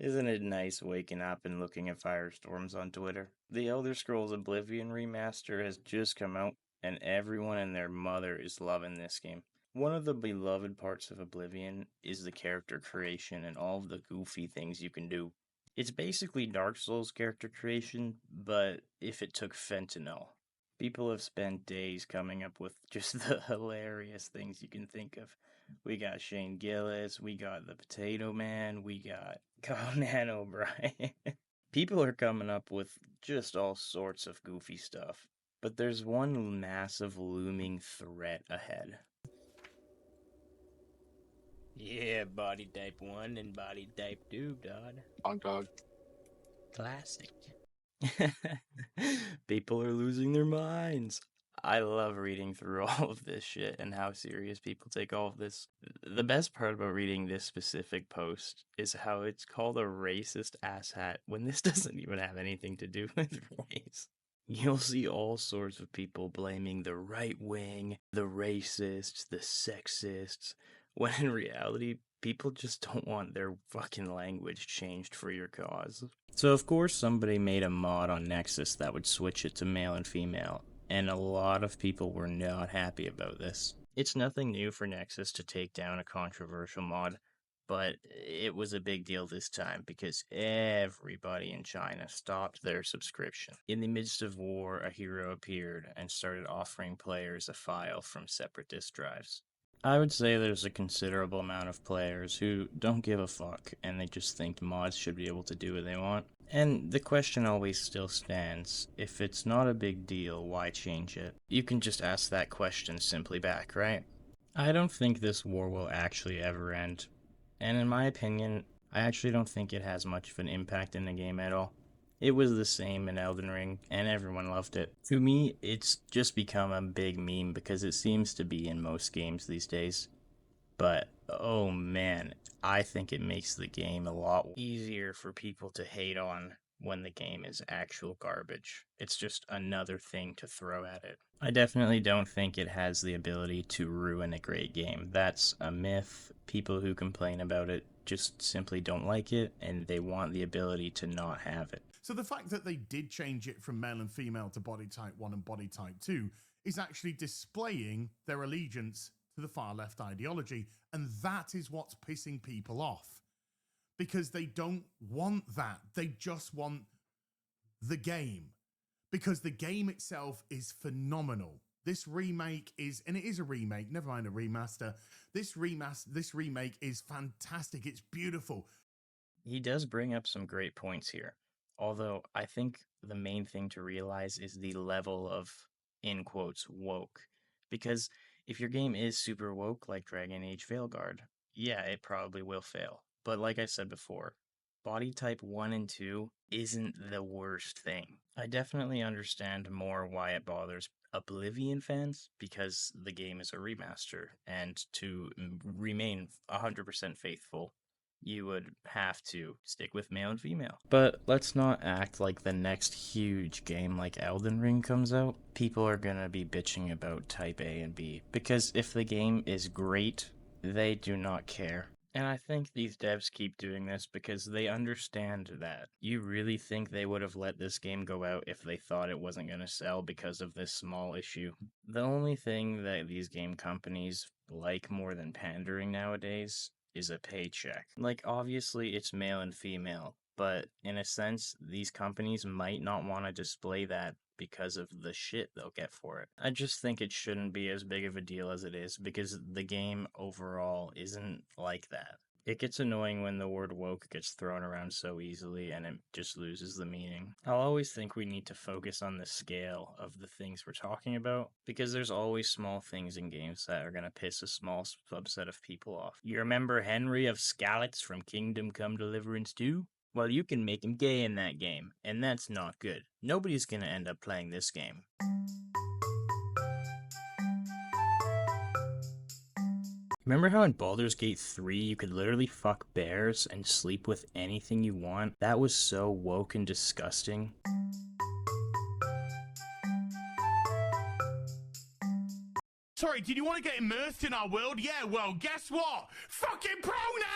Isn't it nice waking up and looking at firestorms on Twitter? The Elder Scrolls Oblivion remaster has just come out, and everyone and their mother is loving this game. One of the beloved parts of Oblivion is the character creation and all of the goofy things you can do. It's basically Dark Souls character creation, but if it took fentanyl. People have spent days coming up with just the hilarious things you can think of. We got Shane Gillis, we got the Potato Man, we got Conan O'Brien. People are coming up with just all sorts of goofy stuff. But there's one massive looming threat ahead. Yeah, body type 1 and body type 2, Dog. Classic. People are losing their minds. I love reading through all of this shit and how serious people take all of this. The best part about reading this specific post is how it's called a racist asshat when this doesn't even have anything to do with race. You'll see all sorts of people blaming the right wing, the racists, the sexists, when in reality, people just don't want their fucking language changed for your cause. So of course somebody made a mod on Nexus that would switch it to male and female, and a lot of people were not happy about this. It's nothing new for Nexus to take down a controversial mod, but it was a big deal this time because everybody in China stopped their subscription. In the midst of war, a hero appeared and started offering players a file from separate disk drives. I would say there's a considerable amount of players who don't give a fuck and they just think mods should be able to do what they want. And the question always still stands, if it's not a big deal, why change it? You can just ask that question simply back, right? I don't think this war will actually ever end. And in my opinion, I actually don't think it has much of an impact in the game at all. It was the same in Elden Ring, and everyone loved it. To me, it's just become a big meme because it seems to be in most games these days. But, oh man, I think it makes the game a lot easier for people to hate on when the game is actual garbage. It's just another thing to throw at it. I definitely don't think it has the ability to ruin a great game. That's a myth. People who complain about it just simply don't like it, and they want the ability to not have it. So the fact that they did change it from male and female to body type 1 and body type 2 is actually displaying their allegiance to the far left ideology. And that is what's pissing people off. Because they don't want that. They just want the game. Because the game itself is phenomenal. This remake is, and it is a remake, never mind a remaster. This remake is fantastic. It's beautiful. He does bring up some great points here. Although I think the main thing to realize is the level of, in quotes, woke. Because if your game is super woke like Dragon Age Veilguard, yeah, it probably will fail. But like I said before, body type 1 and 2 isn't the worst thing. I definitely understand more why it bothers Oblivion fans, because the game is a remaster, and to remain 100% faithful, you would have to stick with male and female. But let's not act like the next huge game like Elden Ring comes out, people are gonna be bitching about type A and B, because if the game is great, they do not care. And I think these devs keep doing this because they understand that. You really think they would have let this game go out if they thought it wasn't going to sell because of this small issue? The only thing that these game companies like more than pandering nowadays is a paycheck. Like, obviously, it's male and female, but in a sense, these companies might not want to display that because of the shit they'll get for it. I just think it shouldn't be as big of a deal as it is because the game overall isn't like that. It gets annoying when the word woke gets thrown around so easily and it just loses the meaning. I'll always think we need to focus on the scale of the things we're talking about because there's always small things in games that are going to piss a small subset of people off. You remember Henry of Skalitz from Kingdom Come Deliverance 2? Well, you can make him gay in that game, and that's not good. Nobody's gonna end up playing this game. Remember how in Baldur's Gate 3 you could literally fuck bears and sleep with anything you want? That was so woke and disgusting. Sorry, did you want to get immersed in our world? Yeah, well, guess what? Fucking pronouns!